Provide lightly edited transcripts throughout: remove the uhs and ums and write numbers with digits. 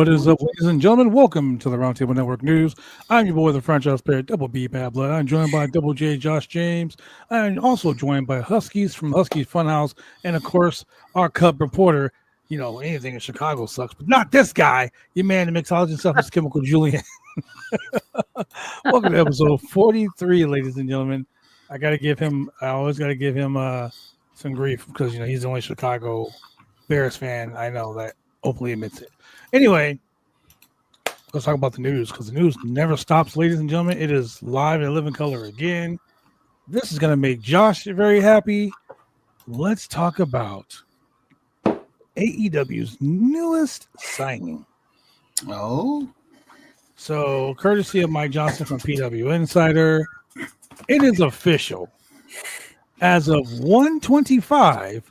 What is up, ladies and gentlemen? Welcome to the Roundtable Network News. I'm your boy, the franchise player, Double B Bad Blood. I'm joined by Double J, Josh James. I'm also joined by Huskies from Huskies Funhouse, and of course, our Cub reporter. You know, anything in Chicago sucks, but not this guy. Your man, the mixologist stuff is Chemical Julian. Welcome to episode 43, ladies and gentlemen. I always got to give him some grief because, you know, he's the only Chicago Bears fan I know that openly admits it. Anyway, let's talk about the news because the news never stops, ladies and gentlemen. It is live in living color again. This is going to make Josh very happy. Let's talk about AEW's newest signing. Oh, so courtesy of Mike Johnson from PW Insider, it is official. As of 1:25,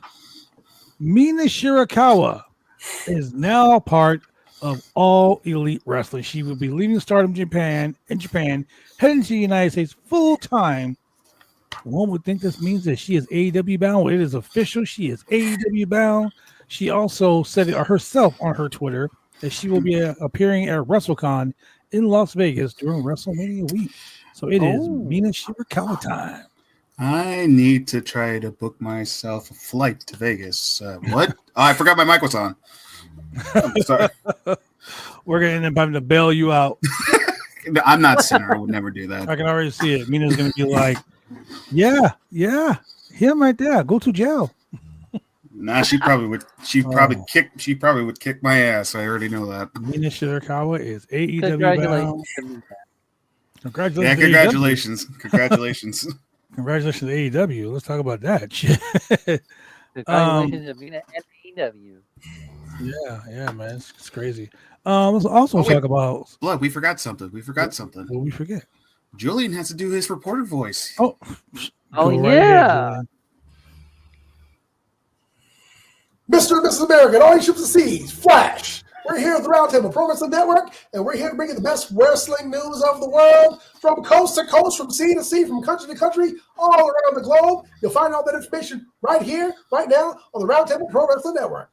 Mina Shirakawa is now a part of All Elite Wrestling. She will be leaving Stardom Japan, heading to the United States full time. One would think this means that she is AEW bound. Well, it is official. She is AEW bound. She also said it herself on her Twitter that she will be appearing at WrestleCon in Las Vegas during WrestleMania week. So it is Mina Shirakawa time. I need to try to book myself a flight to Vegas. What? Oh, I forgot my mic was on. I'm sorry. We're going to end up having to bail you out. I'm not Sinner. I would never do that. I can already see it. Mina's going to be like, yeah, him right there. Go to jail. Nah, she probably would. She probably would kick my ass. I already know that. Mina Shirakawa is AEW bound. Congratulations. Yeah, congratulations. Congratulations. Congratulations to AEW. Let's talk about that shit. Congratulations to Mina and AEW. Yeah, man. It's crazy. Let's also talk about Blood. We forgot something. What we forget? Julian has to do his reporter voice. Oh right yeah. Ahead, Mr. and Mrs. America, all you ships and seas, Flash. We're here at the Roundtable Pro Wrestling Network, and we're here to bring you the best wrestling news of the world, from coast to coast, from sea to sea, from country to country, all around the globe. You'll find all that information right here, right now, on the Roundtable Pro Wrestling Network.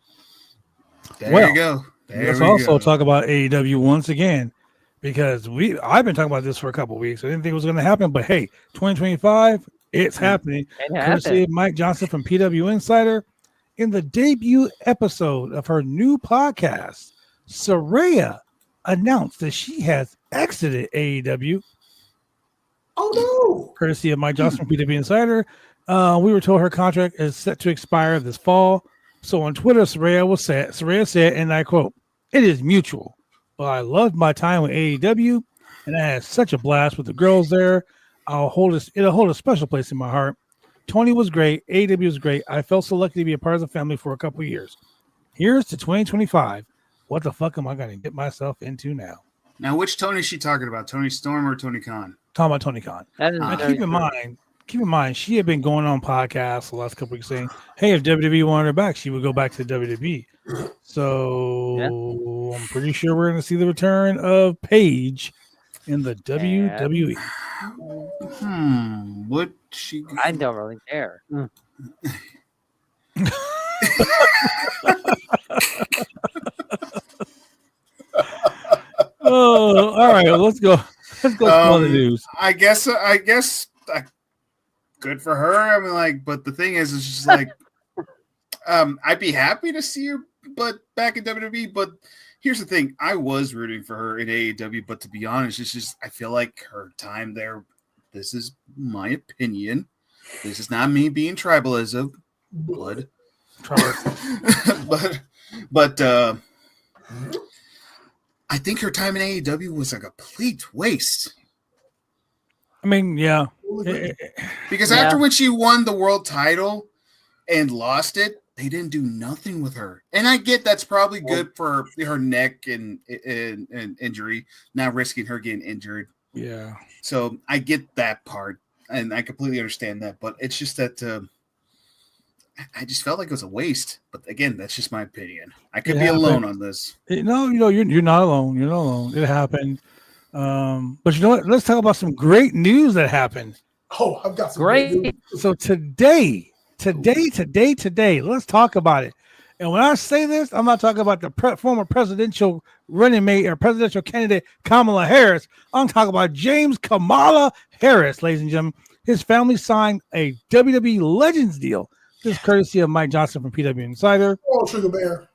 There you go. Let's also talk about AEW once again, because I've been talking about this for a couple of weeks. I didn't think it was going to happen, but hey, 2025, it's happening. Courtesy of Mike Johnson from PW Insider. In the debut episode of her new podcast, Saraya announced that she has exited AEW. Oh, no. Courtesy of Mike Johnson from PW Insider. We were told her contract is set to expire this fall. So on Twitter, Saraya said, and I quote, "It is mutual, but I loved my time with AEW, and I had such a blast with the girls there. It'll hold a special place in my heart. Tony was great. AEW was great. I felt so lucky to be a part of the family for a couple of years. Here's to 2025. What the fuck am I going to get myself into now?" Now, which Tony is she talking about? Tony Storm or Tony Khan? Talking about Tony Khan. Keep in mind, she had been going on podcasts the last couple of weeks saying, hey, if WWE wanted her back, she would go back to WWE. So I'm pretty sure we're going to see the return of Paige in the WWE. Would she? I don't really care. Oh, all right. Let's go. Let's go to the news. I guess. Good for her. I mean, like, but the thing is, it's just like, I'd be happy to see her, but back in WWE. But here's the thing: I was rooting for her in AEW, but to be honest, it's just I feel like her time there. This is my opinion. This is not me being tribalism, blood. but I think her time in AEW was a complete waste. I mean, yeah. Because after when she won the world title and lost it, they didn't do nothing with her. And I get that's probably good for her neck and injury, not risking her getting injured. Yeah. So I get that part, and I completely understand that. But it's just that I just felt like it was a waste. But again, that's just my opinion. I could be alone on this. You're not alone. You're not alone. It happened. But you know what? Let's talk about some great news that happened. Oh, I've got some great news. So today, let's talk about it. And when I say this, I'm not talking about the former presidential running mate or presidential candidate Kamala Harris. I'm talking about James Kamala Harris, ladies and gentlemen. His family signed a WWE Legends deal. This is courtesy of Mike Johnson from PW Insider. Oh, Sugar Bear.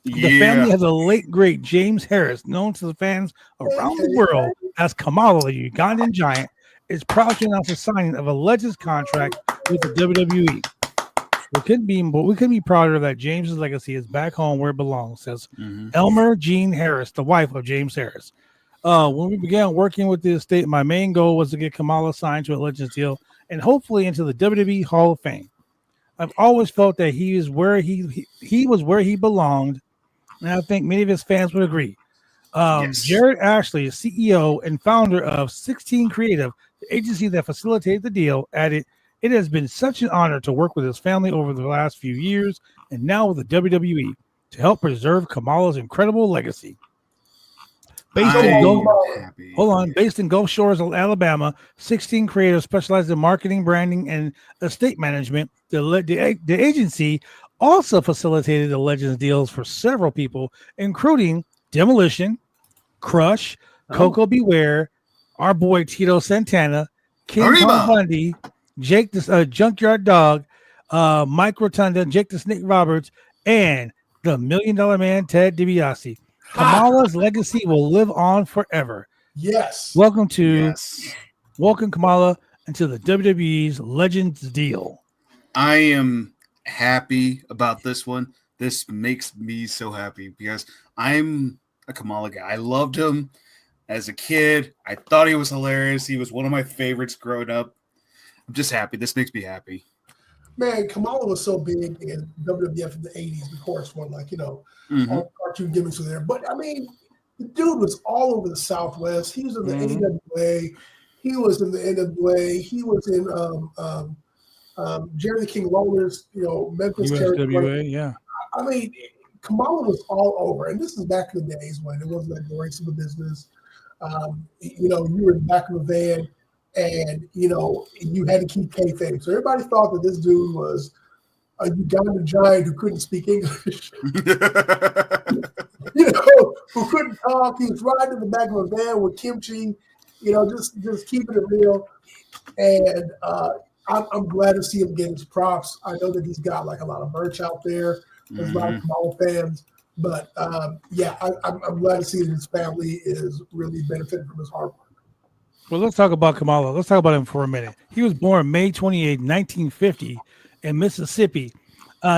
The family has a late great James Harris, known to the fans around the world as Kamala, the Ugandan giant, is proud to announce the signing of a Legends contract with the WWE. We couldn't be prouder that James's legacy is back home where it belongs, says Elmer Jean Harris, the wife of James Harris. When we began working with the estate, my main goal was to get Kamala signed to a Legends deal and hopefully into the WWE Hall of Fame. I've always felt that he was where he belonged, and I think many of his fans would agree. Jared Ashley, CEO and founder of 16 Creative, the agency that facilitated the deal, added, "It has been such an honor to work with his family over the last few years and now with the WWE to help preserve Kamala's incredible legacy." Based in Gulf Shores, Alabama, 16 Creative specializes in marketing, branding, and estate management. The agency also facilitated the Legends deals for several people, including Demolition, Crush, Coco Beware, our boy Tito Santana, King Kong Bundy, Jake the Junkyard Dog, Mike Rotunda, Jake the Snake Roberts, and the $1 Million Man Ted DiBiase. Kamala's legacy will live on forever. Yes. Welcome Kamala into the WWE's Legends deal. I am happy about this one. This makes me so happy because I'm a Kamala guy. I loved him as a kid. I thought he was hilarious. He was one of my favorites growing up. I'm just happy. This makes me happy. Man, Kamala was so big in WWF in the 80s, the chorus one, like, all the cartoon gimmicks were there. But, I mean, the dude was all over the Southwest. He was in the AWA. He was in the NWA. He was in Jerry the King Lawler's, Memphis territory. Yeah. I mean, Kamala was all over. And this is back in the days when it wasn't like the race of the business. You were in the back of a van. And, you had to keep kayfabe. So everybody thought that this dude was a Ugandan giant who couldn't speak English. Who couldn't talk. He was riding in the back of a van with kimchi, just keeping it real. And I'm glad to see him get his props. I know that he's got like a lot of merch out there. There's a lot of Kamala fans. But, I'm glad to see that his family is really benefiting from his hard work. Well, let's talk about Kamala. Let's talk about him for a minute. He was born May 28, 1950 in Mississippi.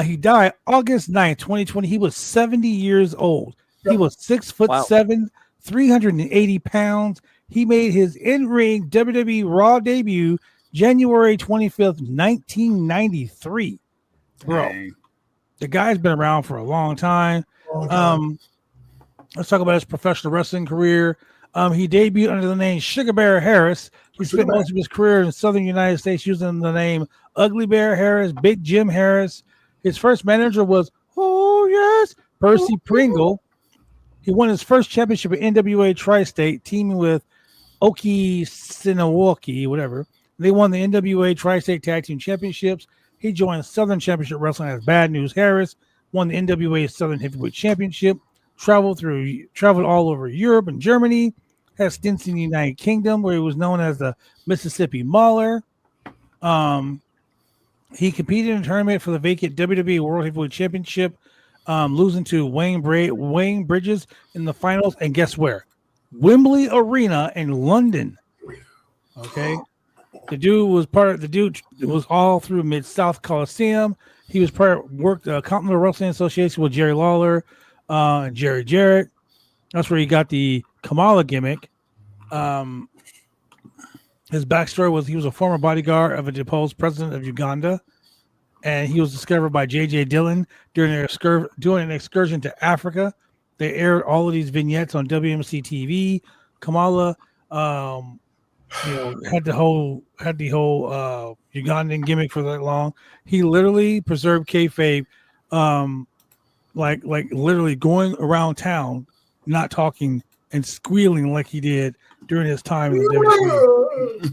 He died August 9th, 2020. He was 70 years old. He was 6'7", 380 pounds. He made his in-ring WWE Raw debut January 25th, 1993. Bro, the guy's been around for a long time. Let's talk about his professional wrestling career. He debuted under the name Sugar Bear Harris. He spent most of his career in the southern United States using the name Ugly Bear Harris, Big Jim Harris. His first manager was, Percy Pringle. He won his first championship at NWA Tri-State, teaming with Oki Sinawoki, whatever. They won the NWA Tri-State Tag Team Championships. He joined Southern Championship Wrestling as Bad News Harris, won the NWA Southern Heavyweight Championship, traveled all over Europe and Germany, had stints in the United Kingdom where he was known as the Mississippi Mauler. He competed in a tournament for the vacant WWE World Heavyweight Championship, losing to Wayne Bridges in the finals. And guess where? Wembley Arena in London. Okay. The dude was all through Mid-South Coliseum. He was worked Continental Wrestling Association with Jerry Lawler and Jerry Jarrett. That's where he got the Kamala gimmick. His backstory was he was a former bodyguard of a deposed president of Uganda, and he was discovered by J.J. Dillon during an excursion to Africa. They aired all of these vignettes on WMC TV. Kamala, had the whole Ugandan gimmick for that long. He literally preserved kayfabe, like literally going around town, not talking and squealing like he did during his time in the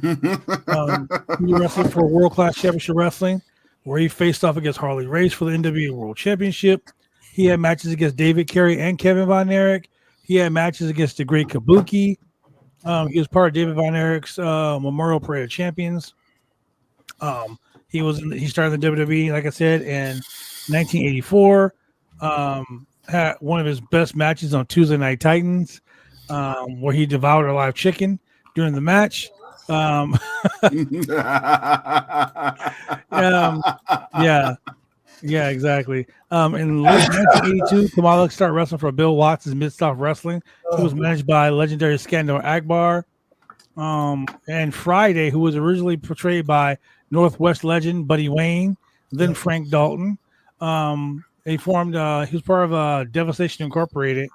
WWE. He wrestled for World Class Championship Wrestling, where he faced off against Harley Race for the NWA World Championship. He had matches against David Carey and Kevin Von Erich. He had matches against the Great Kabuki. He was part of David Von Erich's Memorial Parade of Champions. He started in the WWE, like I said, in 1984. Had one of his best matches on Tuesday Night Titans, where he devoured a live chicken during the match. Yeah, exactly. In late 1982, Kamala started wrestling for Bill Watts' Mid-South Wrestling. He was managed by legendary Skandar Akbar. And Friday, who was originally portrayed by Northwest legend Buddy Wayne, then Frank Dalton. He was part of Devastation Incorporated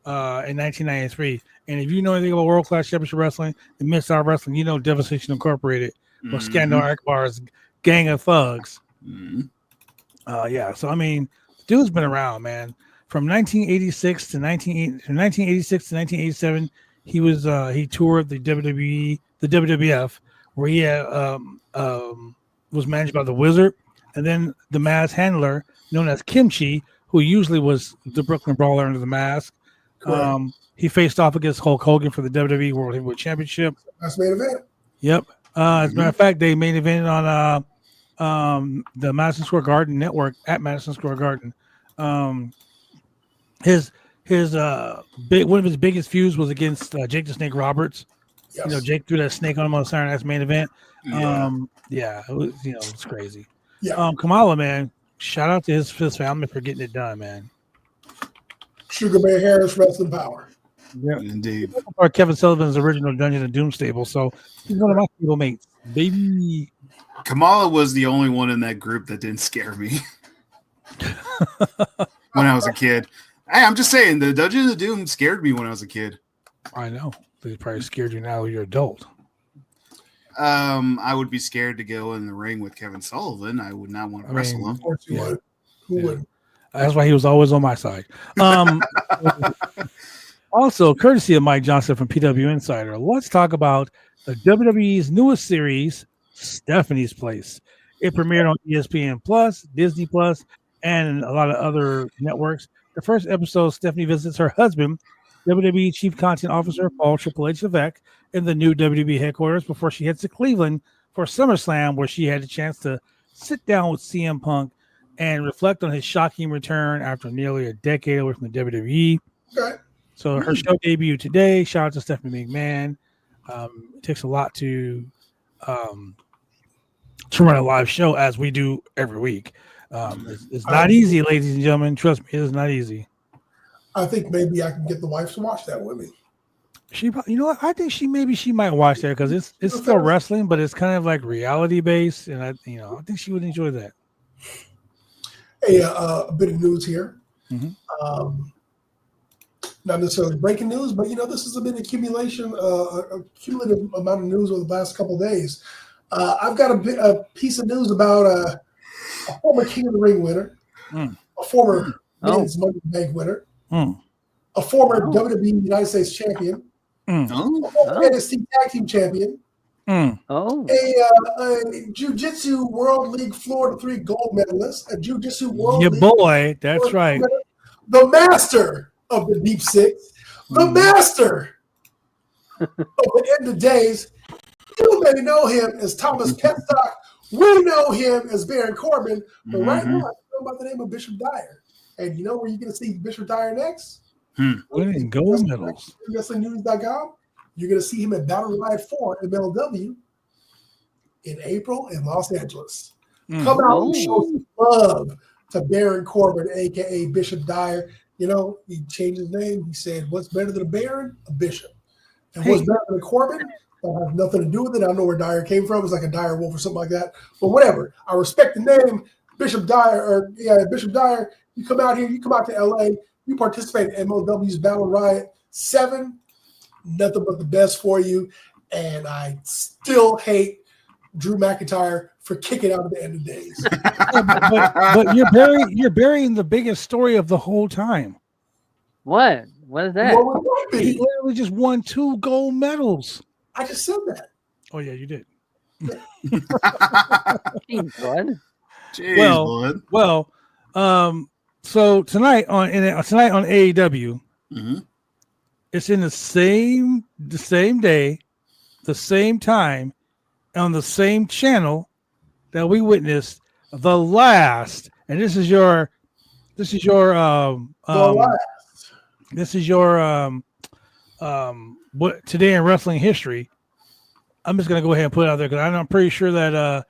in 1993. And if you know anything about World Class Championship Wrestling and Mid-South Wrestling, you know Devastation Incorporated with Skandar Akbar's gang of thugs. So I mean, dude's been around, man. From 1986 to 1987, he toured the WWE, the WWF, where he was managed by the Wizard, and then the Mask Handler, known as Kimchi, who usually was the Brooklyn Brawler under the mask. He faced off against Hulk Hogan for the WWE World Heavyweight Championship. That's main event. Yep. As a matter of fact, they main evented on the Madison Square Garden network at Madison Square Garden. His one of his biggest feuds was against Jake the Snake Roberts. Yes. You know, Jake threw that snake on him on Saturday Night's main event. It was, it's crazy. Yeah. Kamala, man, shout out to his family for getting it done, man. Sugar Bear Harris, wrestling power. Yeah, indeed. Or Kevin Sullivan's original Dungeon and Doom stable, so he's one of my stable mates, baby. Kamala was the only one in that group that didn't scare me when I was a kid. Hey, I'm just saying, the Dungeon of Doom scared me when I was a kid. I know. They probably scared you now you're adult. I would be scared to go in the ring with Kevin Sullivan. I would not want to wrestle him. Of course you would. Who would? That's why he was always on my side. Also, courtesy of Mike Johnson from PW Insider, let's talk about the WWE's newest series, Stephanie's Place. It premiered on ESPN Plus, Disney Plus, and a lot of other networks. The first episode, Stephanie visits her husband, WWE Chief Content Officer Paul Triple H Levesque, in the new WWE headquarters before she heads to Cleveland for SummerSlam, where she had a chance to sit down with CM Punk and reflect on his shocking return after nearly a decade away from the WWE. Okay. So her show debuted today. Shout out to Stephanie McMahon. It takes a lot to run a live show, as we do every week. It's not easy, ladies and gentlemen. Trust me, it is not easy. I think maybe I can get the wife to watch that with me. She, you know what? I think she might watch that because it's still wrestling, but it's kind of like reality based, and I think she would enjoy that. Hey, a bit of news here. Mm-hmm. Not necessarily breaking news, but this has been a cumulative amount of news over the last couple of days. I've got a piece of news about a former King of the Ring winner, a former Men's Money in the Bank winner, a former WWE United States champion, a former NXT Tag Team champion, a Jiu-Jitsu World League Florida 3 gold medalist, a Jiu-Jitsu World League boy, that's right, the master of the Deep Six, the master of the End of Days. You may know him as Thomas Petstock. We know him as Baron Corbin. But right now, I know about the name of Bishop Dyer. And you know where you're going to see Bishop Dyer next? Winning gold medals. WrestlingNews.com. You're going to see him at Battle Riot 4 MLW in April in Los Angeles. Come out and show some love to Baron Corbin, a.k.a. Bishop Dyer. He changed his name. He said, what's better than a Baron? A Bishop. And what's better than a Corbin? That has nothing to do with it. I don't know where Dyer came from. It's like a Dyer Wolf or something like that. But whatever. I respect the name, Bishop Dyer. Bishop Dyer, you come out here. You come out to L.A. You participate in MLW's Battle Riot 7. Nothing but the best for you. And I still hate Drew McIntyre for kicking out of the End of Days. but you're burying the biggest story of the whole time. What? What is that? He literally just won 2 gold medals. I just said that. Oh yeah, you did. Jeez, bud. Jeez, bud. Well, So tonight on AEW, Mhm. it's in the same day, the same time, on the same channel that we witnessed the last. And this is your this is your what today in wrestling history. I'm just gonna go ahead and put it out there because I'm pretty sure that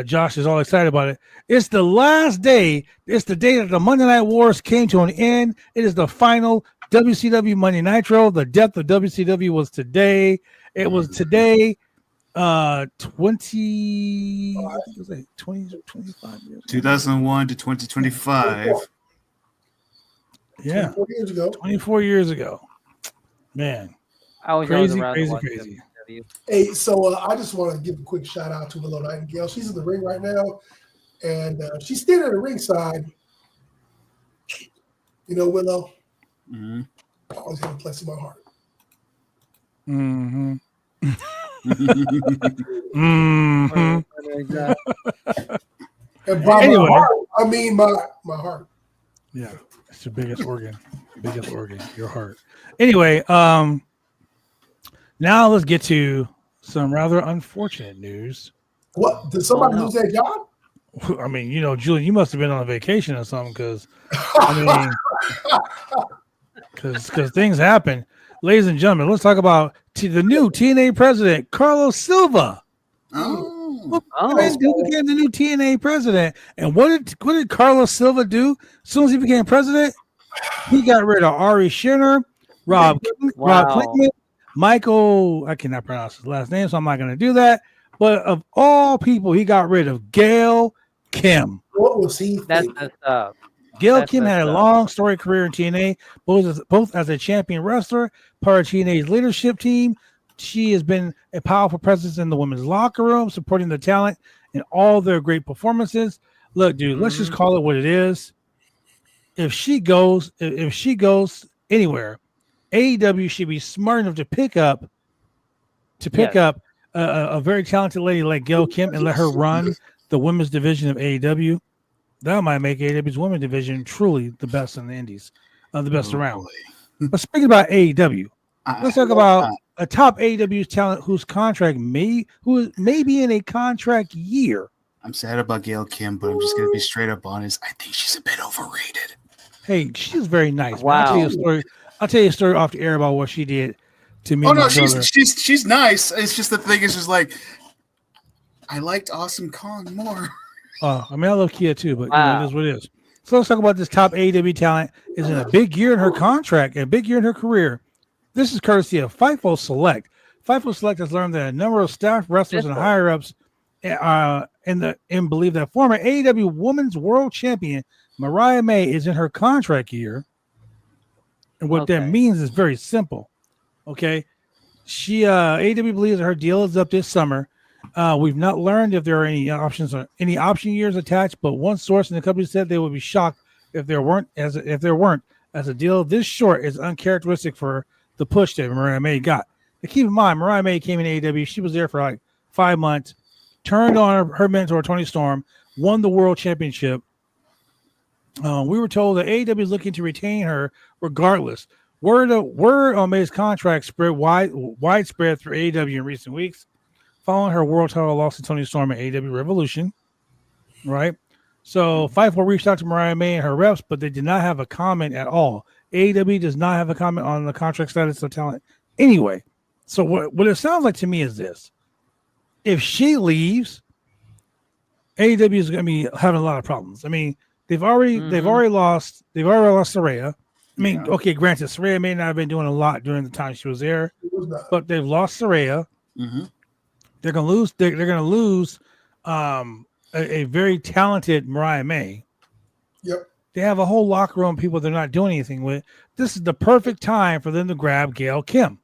Josh is all excited about it. It's the last day. It's the day that the Monday Night Wars came to an end. It is the final WCW Monday Nitro. The death of WCW was today. It was today. 20 I think it was like 20 or 25 years 2001 to 2025. Yeah, 24 years ago. 24 years ago. Man, I was crazy, around crazy, to watch crazy. WCW. Hey, so I just want to give a quick shout out to Willow Nightingale. She's in the ring right now, and she's standing at the ringside. You know, Willow, Mhm. I always have a place in my heart. Mm-hmm. Mm-hmm. And by Anyway. my heart, I mean my heart. Yeah, it's your biggest organ. Your heart. Anyway, now let's get to some rather unfortunate news. What? Did somebody Oh, no. lose their job? I mean, Julian, you must have been on a vacation or something because because things happen. Ladies and gentlemen, let's talk about the new TNA president, Carlos Silva. Oh. Oh, Who became the new TNA president? And what did Carlos Silva do? As soon as he became president, he got rid of Ari Shiner, Rob wow. Klickman, Michael. I cannot pronounce his last name, so I'm not going to do that. But of all people, he got rid of Gail Kim. What was he That's thinking? the stuff. Gail That's Kim messed had a up. long story career in TNA, both as a champion wrestler, part of TNA's leadership team. She has been a powerful presence in the women's locker room, supporting the talent in all their great performances. Look, dude, let's just call it what it is. If she goes anywhere, AEW should be smart enough to pick up a very talented lady like Gail Kim and let her run the women's division of AEW. That might make AEW's women's division truly the best in the indies, the best around. But speaking about AEW, let's talk about a top AEW talent who may be in a contract year. I'm sad about Gail Kim, but I'm just gonna be straight up honest. I think she's a bit overrated. Hey, she's very nice. Wow. I'll tell you a story off the air about what she did to me. Oh and no, my brother. she's nice. It's just the thing is just like I liked Awesome Kong more. I mean, I love Kia too, but Wow. it is what it is. So let's talk about this top AEW talent. Is in a big year in her contract, a big year in her career. This is courtesy of FIFO Select. FIFO Select has learned that a number of staff wrestlers and higher ups believe that former AEW Women's World Champion Mariah May is in her contract year. And what that means is very simple. Okay. AEW believes that her deal is up this summer. We've not learned if there are any option years attached, but one source in the company said they would be shocked if there weren't, as a deal this short is uncharacteristic for the push that Mariah May got. Now, keep in mind, Mariah May came in AEW. She was there for like 5 months, turned on her mentor, Tony Storm, won the world championship. We were told that AEW is looking to retain her regardless. Word on May's contract spread widespread through AEW in recent weeks, following her world title loss to Tony Storm at AEW Revolution. Right? So FIFO reached out to Mariah May and her reps, but they did not have a comment at all. AEW does not have a comment on the contract status of talent anyway. So what it sounds like to me is this. If she leaves, AEW is going to be having a lot of problems. I mean, they've already lost Saraya. I mean, okay, granted, Saraya may not have been doing a lot during the time she was there, but they've lost Saraya. Mm-hmm. They're gonna lose. They're gonna lose a very talented Mariah May. Yep. They have a whole locker room of people they're not doing anything with. This is the perfect time for them to grab Gail Kim.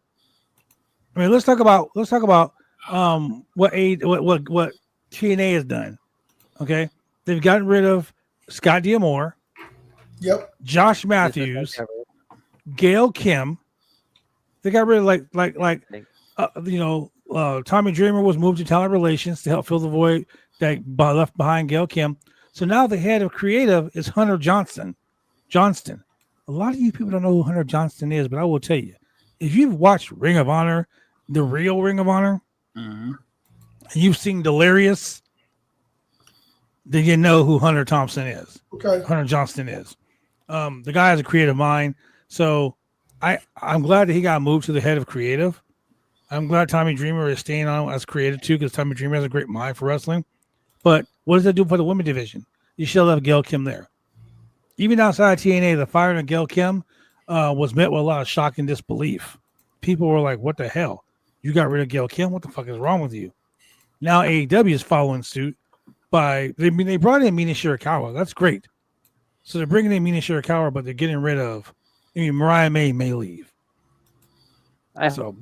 I mean, let's talk about what TNA has done. Okay, they've gotten rid of Scott D'Amore. Yep. Josh Matthews, Gail Kim. They got rid of Tommy Dreamer was moved to talent relations to help fill the void that left behind Gail Kim. So now the head of creative is Hunter Johnston. A lot of you people don't know who Hunter Johnston is, but I will tell you, if you've watched Ring of Honor, the real Ring of Honor, and you've seen Delirious, then you know who Hunter Thompson is. Okay. Hunter Johnston is. The guy has a creative mind. So I'm glad that he got moved to the head of creative. I'm glad Tommy Dreamer is staying on as creative too, because Tommy Dreamer has a great mind for wrestling. But what does that do for the women division? You should have Gail Kim there. Even outside TNA, the firing of Gail Kim was met with a lot of shock and disbelief. People were like, what the hell? You got rid of Gail Kim? What the fuck is wrong with you? Now AEW is following suit they brought in Mina Shirakawa. That's great. So they're bringing in Mina Shirakawa, but they're getting rid of, Mariah may leave. So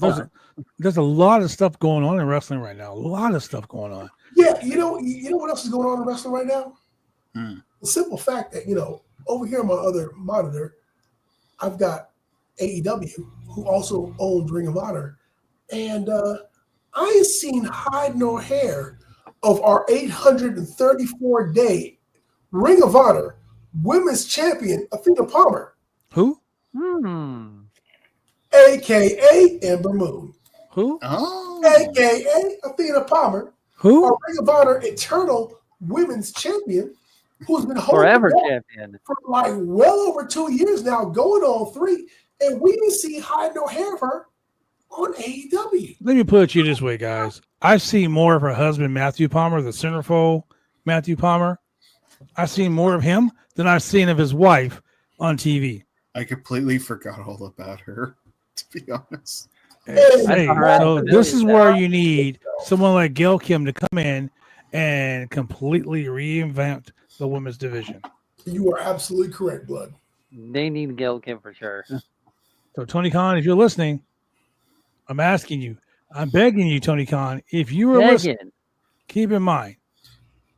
there's a lot of stuff going on in wrestling right now. A lot of stuff going on. Yeah, you know what else is going on in wrestling right now? The simple fact that, over here on my other monitor, I've got AEW, who also owns Ring of Honor. And I ain't seen hide nor hair of our 834-day Ring of Honor women's champion, Athena Palmer. Who? A.K.A. Ember Moon. Who? Oh. A.K.A. Athena Palmer. Who? Our Ring of Honor eternal women's champion, who's been holding Forever it champion. for like well over 2 years now, going on 3, and we didn't see hide no hair of her on AEW. Let me put it to you this way, guys. I've seen more of her husband, Matthew Palmer, the centerfold, Matthew Palmer. I've seen more of him than I've seen of his wife on TV. I completely forgot all about her, to be honest. Hey, so this is where you need someone like Gail Kim to come in and completely reinvent the women's division. You are absolutely correct, Blood. They need Gail Kim for sure. So Tony Khan, if you're listening, I'm asking you, I'm begging you, Tony Khan, if you were listening, keep in mind,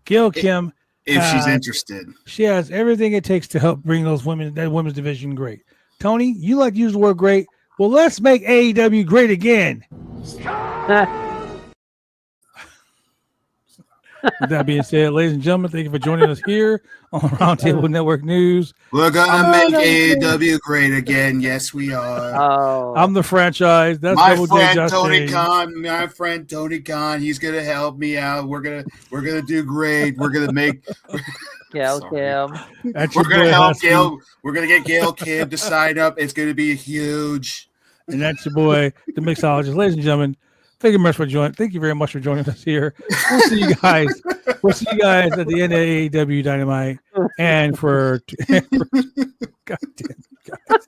Gail Kim, if she's interested, she has everything it takes to help bring that women's division great. Tony, you like to use the word great. Well, let's make AEW great again. With that being said, ladies and gentlemen, thank you for joining us here on Roundtable Network News. We're gonna make AEW great again. Yes, we are. Oh, I'm the franchise. That's my Double J friend Josh Tony James. Khan. My friend Tony Khan. He's gonna help me out. We're gonna do great. We're gonna make Gail Kim. We're gonna help Gail. We're gonna get Gail Kim to sign up. It's gonna be huge. And that's your boy, the mixologist. Ladies and gentlemen, thank you very much for joining us here. We'll see you guys. We'll see you guys at the end of AEW Dynamite. And for God damn it, guys.